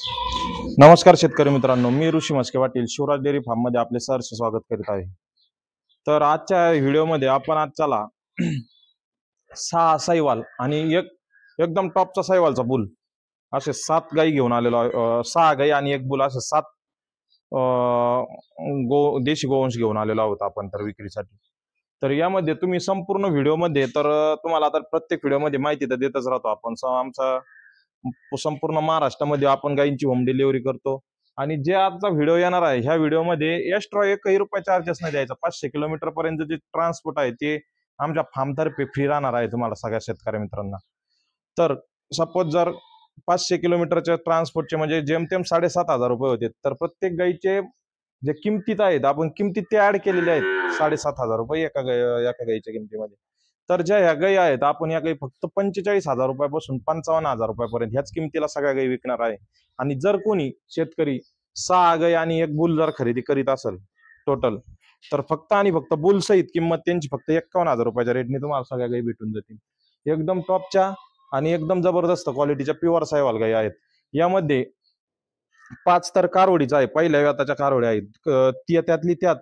नमस्कार शेतकरी मित्रांनो, मी ऋषी मस्के पाटील शिवराज डेअरी फार्म मध्ये आपले सहर्ष स्वागत करीत आहे। तर आजच्या व्हिडिओमध्ये आपण आजच्याला 6 साहिवाल आणि एकदम टॉपचा साहिवालचा बुल असे 7 गाई घेऊन आलेलो आहे। 6 गाई आणि एक बुल असे 7 देशी गोवंश घेऊन आलेलो आहोत आपण तर विक्रीसाठी। तर यामध्ये तुम्ही संपूर्ण व्हिडिओमध्ये तर तुम्हाला आता प्रत्येक व्हिडिओमध्ये माहिती तर देतच राहतो आपण। आमचा संपूर्ण महाराष्ट्रामध्ये आपण गायींची होम डिलिव्हरी करतो आणि जे आजचा व्हिडिओ येणार आहे ह्या व्हिडिओमध्ये एक्स्ट्रा एकही रुपया चार्जेस नाही द्यायचा। 500 किलोमीटर पर्यंत जे ट्रान्सपोर्ट आहे ते आमच्या फार्मतर्फे फ्री राहणार आहे तुम्हाला सगळ्या शेतकरी मित्रांना। तर सपोज जर 500 किलोमीटरच्या ट्रान्सपोर्टचे म्हणजे जेमतेम 7,500 रुपये होते, तर प्रत्येक गाईचे जे किमतीत आहेत आपण किमतीत ते ऍड केलेले आहेत 7,500 रुपये एका गाईच्या किमतीमध्ये। तर ज्या ह्या गाई आहेत आपण या गाई फक्त 45,000 रुपयापासून 55,000 रुपयापर्यंत ह्याच किमतीला सगळ्या गाई विकणार आहे। आणि जर कोणी शेतकरी 6 गाई आणि एक बुल जर खरेदी करीत असेल टोटल, तर फक्त आणि फक्त बुल सहित किंमत त्यांची फक्त 51,000 रुपयाच्या रेटने तुम्हाला सगळ्या गाई भेटून जातील। एकदम टॉपच्या आणि एकदम जबरदस्त क्वालिटीच्या प्युअर साहिवाल गाई आहेत। यामध्ये 5 तर कारवडीचा आहे, पहिल्या व्याताच्या कारवड्या आहेत। त्यातली त्यात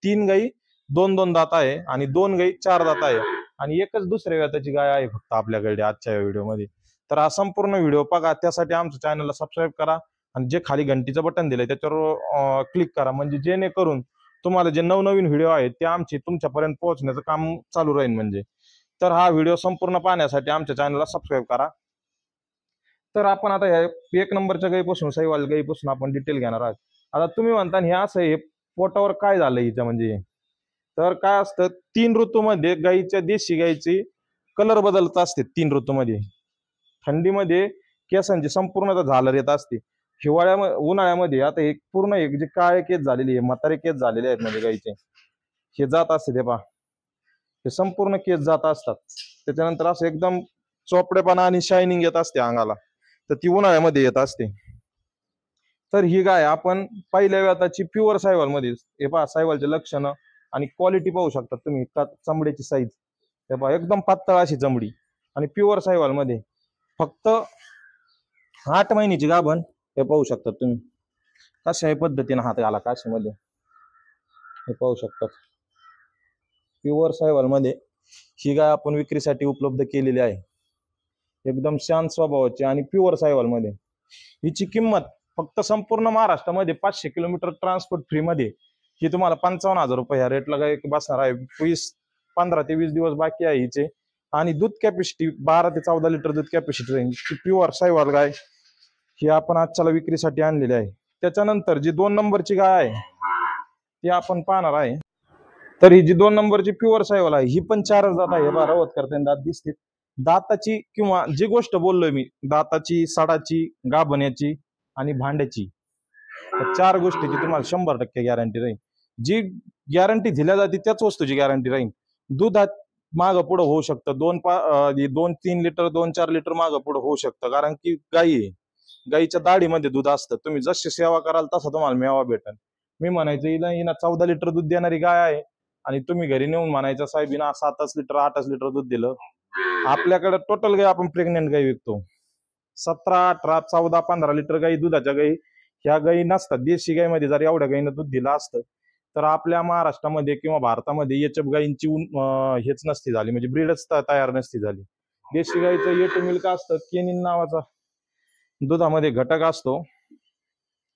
3 गाई 2 दात आहे आणि 2 गाई 4 दात आहे आणि एकच दुसऱ्या व्याताची गाय आहे फक्त आपल्याकडे आजच्या व्हिडिओमध्ये। तर हा संपूर्ण व्हिडिओ बघा, त्यासाठी आमच्या चॅनलला सबस्क्राईब करा आणि जे खाली घंटीचं बटन दिलंय त्याच्यावर क्लिक करा, म्हणजे जेणेकरून तुम्हाला जे नवनवीन व्हिडिओ आहेत ते आमचे तुमच्यापर्यंत पोहोचण्याचं काम चालू राहील म्हणजे। तर हा व्हिडिओ संपूर्ण पाहण्यासाठी आमच्या चॅनलला सबस्क्राईब करा। तर आपण आता ह्या 1 नंबरच्या गाईपासून साहिवाल गाईपासून आपण डिटेल घेणार आहोत। आता तुम्ही म्हणता हे असं हे पोटावर काय झालं हिच्या म्हणजे, तर काय असतं 3 ऋतूमध्ये गाईच्या देशी गाईची कलर बदलत असते। 3 ऋतूमध्ये थंडीमध्ये केसांची संपूर्ण झालर येत असते, उन्हाळ्यामध्ये आता एक पूर्ण एक जे काळे केस झालेली आहे म्हातारे केस झालेले आहेत म्हणजे गाईचे हे जात असते, ते पहा हे संपूर्ण केस जात असतात। त्याच्यानंतर असं एकदम चोपडेपणा आणि शायनिंग येत असते अंगाला, तर ती उन्हाळ्यामध्ये येत असते। तर ही गाय आपण पहिल्या व्याताची प्युअर साहिवाल मध्ये, हे पहा साहिवालचे लक्षण आणि क्वालिटी पाहू शकता तुम्ही, चमड्याची साईज हे पहा एकदम पातळ अशी चमडी आणि प्युअर साहिवाल मध्ये फक्त 8 महिन्याची गाभण हे पाहू शकता तुम्ही। कशा पद्धतीने हात घाला काशीमध्ये हे पाहू शकतात। प्युअर साहिवाल मध्ये ही गाय आपण विक्रीसाठी उपलब्ध केलेली आहे। एकदम शांत स्वभावाची आणि प्युअर साहिवाल मध्ये हिची किंमत फक्त संपूर्ण महाराष्ट्रामध्ये 500 किलोमीटर ट्रान्सपोर्ट फ्री मध्ये ही तुम्हाला 55,000 रुपये ह्या रेटला गाय बसणार आहे। 15 ते 20 दिवस बाकी आहे हिचे आणि दूध कॅपॅसिटी 12 ते 14 लिटर दूध कॅपॅसिटी राहील। प्युअर साहिवाल गाय ही आपण आजच्याला विक्रीसाठी आणलेली आहे। त्याच्यानंतर जी 2 नंबरची गाय आहे ती आपण पाहणार आहे। तर ही जी 2 नंबरची प्युअर साहिवाल आहे ही पण 4 दात आहे, रवत करते दात दिसते। दाताची किंवा जी गोष्ट बोललोय मी, दाताची, साडाची, गाभण्याची आणि भांड्याची, 4 गोष्टीची तुम्हाला 100% गॅरंटी राहील। जी गॅरंटी दिल्या जाते त्याच वस्तूची गॅरंटी राहील। दुधात मागं पुढं होऊ शकतं, 2-3 लिटर 2-4 लिटर मागं पुढं होऊ शकतं, कारण की गाई आहे, गाईच्या दाढीमध्ये दूध असतं। तुम्ही जशी सेवा कराल तसा तुम्हाला मेवा भेटेल। मी म्हणायचं हिला 14 लिटर दूध देणारी गाय आहे आणि तुम्ही घरी नेऊन म्हणायचं साहेब हिना 7 लिटर 8 लिटर दूध दिलं। आपल्याकडे टोटल गाय आपण प्रेग्नेंट गाई विकतो, 17, 18, 14, 15 लिटर गाई दुधाच्या गाई ह्या गाई नसतात। देशी गाईमध्ये जर एवढ्या गाईनं दूध दिलं असतं तर आपल्या महाराष्ट्रामध्ये किंवा भारतामध्ये एचएफ गाईंची हेच नसती झाली, म्हणजे ब्रीडच तयार नसती झाली। देशी गाईचं एटू मिल्क असतं, केनिन नावाचा दुधामध्ये घटक असतो,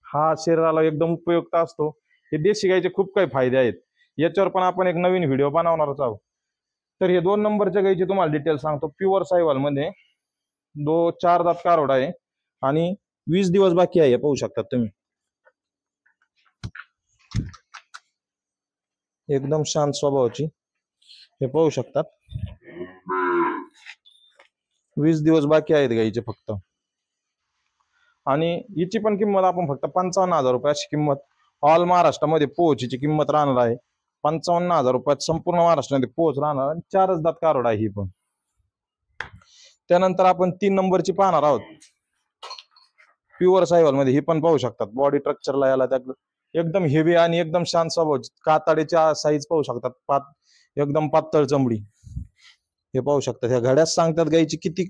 हा शरीराला एकदम उपयुक्त असतो। हे देशी गाईचे खूप काही फायदे आहेत, याच्यावर पण आपण एक नवीन व्हिडिओ बनवणारच आहोत। तर हे 2 नंबरच्या गाईची तुम्हाला डिटेल सांगतो। प्युअर साहिवाल मध्ये 4 दात कारवड आहे आणि 20 दिवस बाकी आहे, पाहू शकता तुम्ही। एकदम शांत स्वभावाची हे पाहू शकतात। 20 दिवस बाकी आहेत गाईचे फक्त, आणि हिची पण किंमत आपण फक्त 55,000 रुपये अशी किंमत ऑल महाराष्ट्रामध्ये पोहोचीची किंमत राहणार आहे। 55,000 रुपयात संपूर्ण महाराष्ट्रामध्ये पोहोच राहणार आणि 4च दात कारवड आहे ही पण। त्यानंतर आपण 3 नंबरची पाहणार आहोत प्युअर साहिवाल मध्ये, ही पण पाहू शकतात। बॉडी स्ट्रक्चरला याला त्या एकदम हेवी आणि एकदम शांत स्वभावाची, कातडीच्या साईज पाहू शकतात, एकदम पातळ चमडी हे पाहू शकतात। ह्या घड्याच सांगतात गाईची किती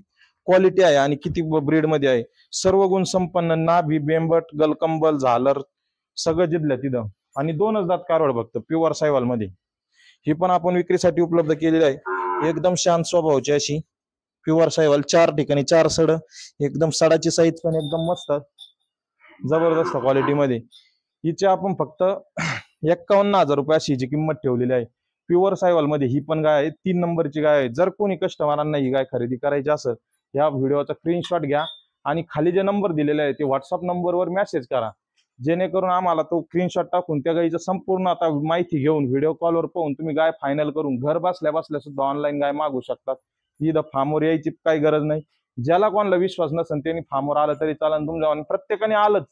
क्वालिटी आहे आणि किती ब्रीड मध्ये आहे, सर्व गुण संपन्न, नाभी, बेंबट, गलकंबल, झालर सगळं जिथल्या तिथं. आणि 2च दात कारवड फक्त प्युअर सायवाल मध्ये. ही पण आपण विक्रीसाठी उपलब्ध केलेली आहे. एकदम शांत स्वभावाची अशी प्युअर सायवाल, 4 ठिकाणी 4 सड, एकदम सडाची साईज पण एकदम मस्त जबरदस्त क्वालिटी मध्ये. हिची आपण फक्त 51,000 रुपये अशी हिची किंमत ठेवलेली आहे प्युअर सायवाल मध्ये. ही पण गाय आहे, 3 नंबरची गाय आहे. जर कोणी कस्टमरांना ही गाय खरेदी करायची असेल, या व्हिडिओचा स्क्रीनशॉट घ्या आणि खाली जे नंबर दिलेले आहे ते व्हॉट्सअप नंबरवर मेसेज करा, जेणेकरून आम्हाला तो स्क्रीनशॉट टाकून त्या गायीचं संपूर्ण आता माहिती घेऊन व्हिडिओ कॉलवर पाहून तुम्ही गाय फायनल करून घर बसल्या बसल्या सुद्धा ऑनलाईन गाय मागू शकतात. इथं फार्मवर यायची काही गरज नाही. ज्याला कोणाला विश्वास नसेल त्यांनी फार्मवर आलं तरी चालेल. तुमच्या प्रत्येकाने आलंच,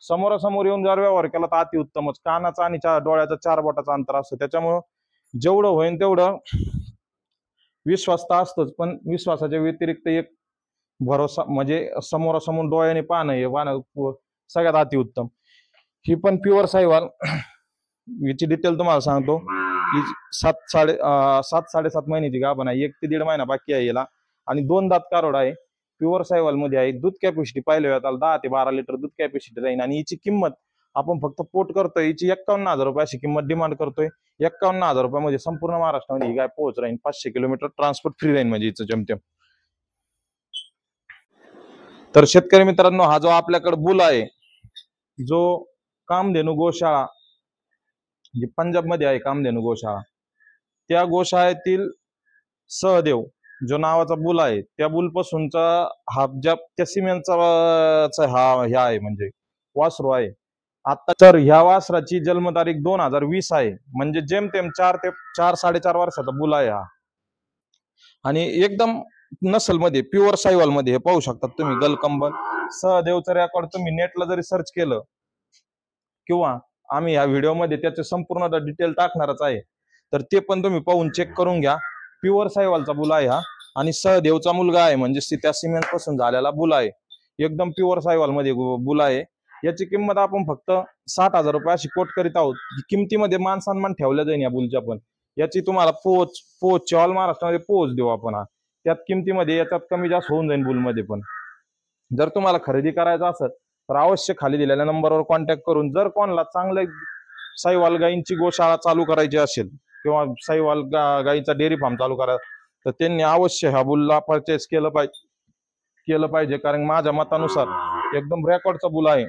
समोरासमोर येऊन जर व्यवहार केला तर अतिउत्तमच. कानाचा आणि डोळ्याचा 4 बोटाचा अंतर असतं, त्याच्यामुळं जेवढं होईल तेवढं विश्वास तर असतोच, पण विश्वासाच्या व्यतिरिक्त एक भरोसा म्हणजे समोरासमोर डोळ्याने पाहणं हे सगळ्यात अतिउत्तम. ही पण प्युअर सायवाल. याची डिटेल तुम्हाला सांगतो की 7-7.5 महिन्याची गाभण आहे. 1 ते 1.5 महिना बाकी आहे याला आणि 2 दात कारोड आहे. प्युअर सायवाल मध्ये आहे. दूध कॅपॅसिटी पाहिलं वेळात 10 ते 12 लिटर दूध कॅपॅसिटी राहील. आणि हिची किंमत आपण फक्त पोट करतोय, हिची 51,000 रुपये अशी किंमत डिमांड करतोय. 51,000 रुपयामध्ये संपूर्ण महाराष्ट्रामध्ये ही गाय पोहोच राहील. 500 किलोमीटर ट्रान्सपोर्ट फ्री राहील म्हणजे हिचं जमतेम. तर शेतकरी मित्रांनो, हा जो आपल्याकडे बुल आहे, जो कामधेनू गोशाळा, जी पंजाब मध्ये आहे कामधेनू गोशाळा, त्या गोशाळेतील सहदेव जो नावाचा बुल आहे, त्या बुल पासूनचा हा ज्या त्या सिमेंटचा ह्या आहे म्हणजे वासरू आहे. आता तर ह्या वासराची जन्मतारीख 2020 आहे, म्हणजे जेमतेम 4-4.5 वर्षाचा बुल आहे हा. आणि एकदम नसल मध्ये प्युअर सायवाल मध्ये हे पाहू शकतात तुम्ही. गलकंबल सहदेवचं रेकॉर्ड तुम्ही नेटला जरी सर्च केलं किंवा आम्ही ह्या व्हिडिओमध्ये त्याचे संपूर्ण डिटेल टाकणारच आहे, तर ते पण तुम्ही पाहून चेक करून घ्या. प्युअर सायवालचा बुल आहे हा आणि सहदेवचा मुलगा आहे, म्हणजे त्या सिमेंट पासून झालेला बुल आहे. एकदम प्युअर सायवाल मध्ये बुल आहे. याची किंमत आपण फक्त 60,000 रुपये अशी कोट करीत आहोत. किमतीमध्ये मान सन्मान ठेवला जाईल या बुलच्या पण. याची तुम्हाला पोच ऑल महाराष्ट्रामध्ये पोच देऊ आपण. त्यात किमतीमध्ये याच्यात कमी जास्त होऊन जाईल बुलमध्ये पण. जर तुम्हाला खरेदी करायचं असेल तर अवश्य खाली दिलेल्या नंबरवर कॉन्टॅक्ट करून, जर कोणाला चांगल्या सायवाल गायींची गोशाळा चालू करायची असेल किंवा सायवाल गायीचा डेअरी फार्म चालू करायचा, तर त्यांनी अवश्य ह्या बुलला परचेस केलं पाहिजे. कारण माझ्या मतानुसार एकदम रेकॉर्डचा बुल आहे.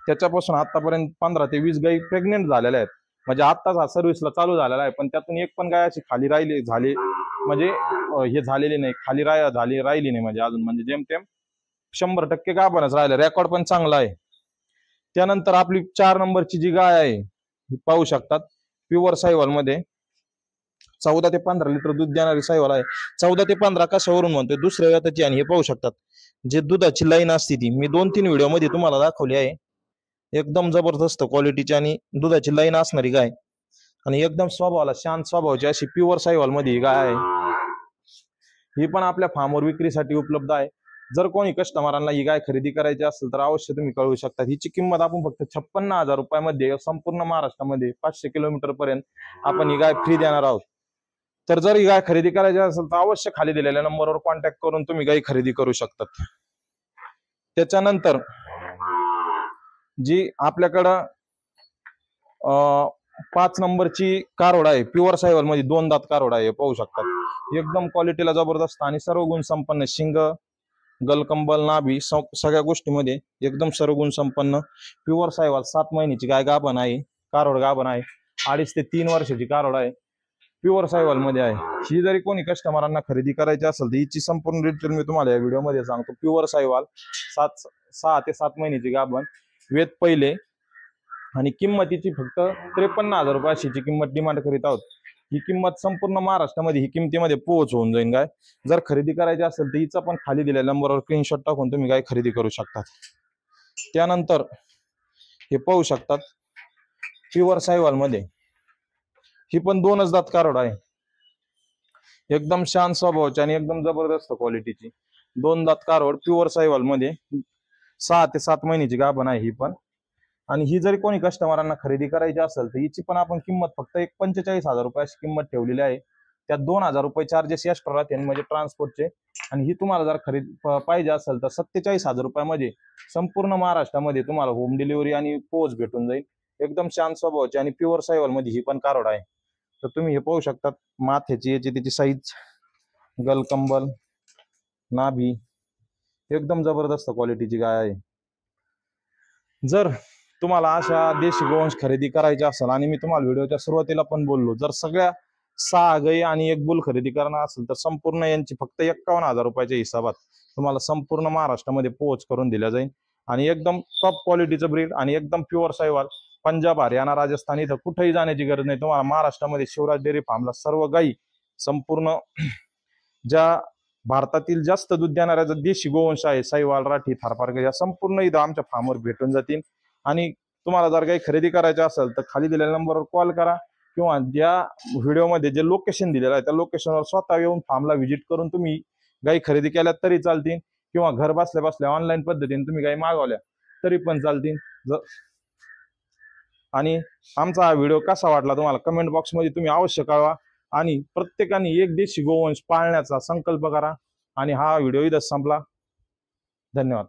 त्याच्यापासून आतापर्यंत 15 ते 20 गायी प्रेग्नेंट झालेल्या आहेत, म्हणजे आत्ताच हा सर्व्हिसला चालू झालेला आहे. पण त्यातून एक पण गाय अशी खाली झाली म्हणजे हे झालेली नाही, खाली राहिली नाही म्हणजे अजून, म्हणजे जेमतेम 100% गाभणच राहिलं. रेकॉर्ड पण चांगला आहे. त्यानंतर आपली 4 नंबरची जी गाय आहे, ही पाहू शकतात प्युअर सायवाल मध्ये 14 ते 15 लिटर दूध देणारी सायवाल आहे. 14 ते 15 कशावरून म्हणतोय, दुसऱ्या वेताची. आणि हे पाहू शकतात जे दुधाची लाईन असते ती मी 2-3 व्हिडिओ मध्ये तुम्हाला दाखवली आहे. एकदम जबरदस्त क्वालिटीची आणि दुधाची लाईन असणारी गाय आणि एकदम स्वभावाला शांत स्वभावाची अशी प्युअर सायवाल मध्ये ही गाय आहे. ही पण आपल्या फार्मवर विक्रीसाठी उपलब्ध आहे. जर कोणी कस्टमरांना ही गाय खरेदी करायची असेल तर अवश्य तुम्ही कळवू शकता. हिची किंमत आपण फक्त 56,000 रुपयामध्ये संपूर्ण महाराष्ट्रामध्ये 500 किलोमीटर पर्यंत आपण ही गाय फ्री देणार आहोत. तर जर ही गाय खरेदी करायची असेल तर अवश्य खाली दिलेल्या नंबरवर कॉन्टॅक्ट करून तुम्ही गाय खरेदी करू शकतात. त्याच्यानंतर जी आपल्याकडं 5 नंबरची कारोड आहे प्युअर सायवाल मध्ये, 2 दात कारोड आहे, पाहू शकतात. एकदम क्वालिटीला जबरदस्त आणि सर्व गुण संपन्न. शिंग, गलकंबल, नाभी सगळ्या गोष्टीमध्ये एकदम सर्व गुण संपन्न प्युअर सायवाल. 7 महिन्याची गाय गाभण आहे, कारोड गाभण आहे. 2.5 ते 3 वर्षाची कारोड आहे, प्युअर सायवाल मध्ये आहे. ही जरी कोणी कस्टमरांना खरेदी करायची असेल तर हिची संपूर्ण डिटेल मी तुम्हाला या व्हिडिओमध्ये सांगतो. प्युअर सायवाल, 6 ते 7 महिन्याची गाभण, वेत पहिले, आणि किंमतीची फक्त 53,000 रुपये अशी किंमत डिमांड करीत आहोत. ही किंमत संपूर्ण महाराष्ट्रामध्ये ही किमतीमध्ये पोहोच होऊन जाईल गाय. जर खरेदी करायची असेल तर हिचा पण खाली दिलेल्या नंबरवर स्क्रीनशॉट टाकून तुम्ही गाय खरेदी करू शकतात. त्यानंतर हे पाहू शकतात प्युअर सायवाल मध्ये ही पण 2च दात कारोड आहे. एकदम शांत स्वभावाची आणि एकदम जबरदस्त क्वालिटीची 2 दात कारोड प्युअर सायवाल मध्ये. 6 ते 7 महिन्याची गाभण आहे ही पण. आणि ही जरी कोणी कस्टमरांना खरेदी करायची असेल तर हिची पण आपण किंमत फक्त 45,000 रुपये अशी किंमत ठेवलेली आहे. त्यात 2000 रुपये चार्जेस एक्स्ट्रा राहतील म्हणजे ट्रान्सपोर्टचे. आणि ही तुम्हाला जर पाहिजे असेल तर 47,000 रुपयामध्ये संपूर्ण महाराष्ट्रामध्ये तुम्हाला होम डिलिव्हरी आणि पोच भेटून जाईल. एकदम शांत स्वभावाची आणि प्युअर सायवल मध्ये ही पण कारोड आहे. तर तुम्ही हे पाहू शकतात माथ्याची याची त्याची साईज, गलकंबल, नाभी, एकदम जबरदस्त क्वालिटीची गाय आहे. जर तुम्हाला अशा देशी गोवंश खरेदी करायची असेल आणि मी तुम्हाला व्हिडिओच्या सुरुवातीला पण बोललो, जर सगळ्या 6 गाई आणि 1 बुल खरेदी करणार असेल तर संपूर्ण यांची फक्त 51,000 रुपयाच्या हिसाबात तुम्हाला संपूर्ण महाराष्ट्रामध्ये पोच करून दिल्या जाईल. आणि एकदम टॉप क्वालिटीचं ब्रीड आणि एकदम प्युअर सायवाल. पंजाब, हरियाणा, राजस्थान इथं कुठेही जाण्याची गरज नाही. तुम्हाला महाराष्ट्रामध्ये शिवराज डेअरी फार्मला सर्व गाई संपूर्ण ज्या भारतातील जास्त दूध देणाऱ्या देशी गोवंश आहे, साईवाल, राठी, थारपारकर, या संपूर्ण इथं आमच्या फार्मवर भेटून जातील. आणि तुम्हाला जर काही खरेदी करायचं असेल तर खाली दिलेल्या नंबरवर कॉल करा किंवा ज्या व्हिडिओमध्ये जे लोकेशन दिलेलं आहे त्या लोकेशनवर स्वतः येऊन फार्मला व्हिजिट करून तुम्ही गाई खरेदी केल्या तरी चालतील, किंवा घर बसल्या बसल्या ऑनलाईन पद्धतीने तुम्ही गाई मागवल्या तरी पण चालतील. आणि आमचा हा व्हिडिओ कसा वाटला तुम्हाला कमेंट बॉक्समध्ये तुम्ही अवश्य कळवा. आणि प्रत्येकाने एक देशी गोवंश पाळण्याचा संकल्प करा. आणि हा व्हिडिओ इथं संपला. धन्यवाद.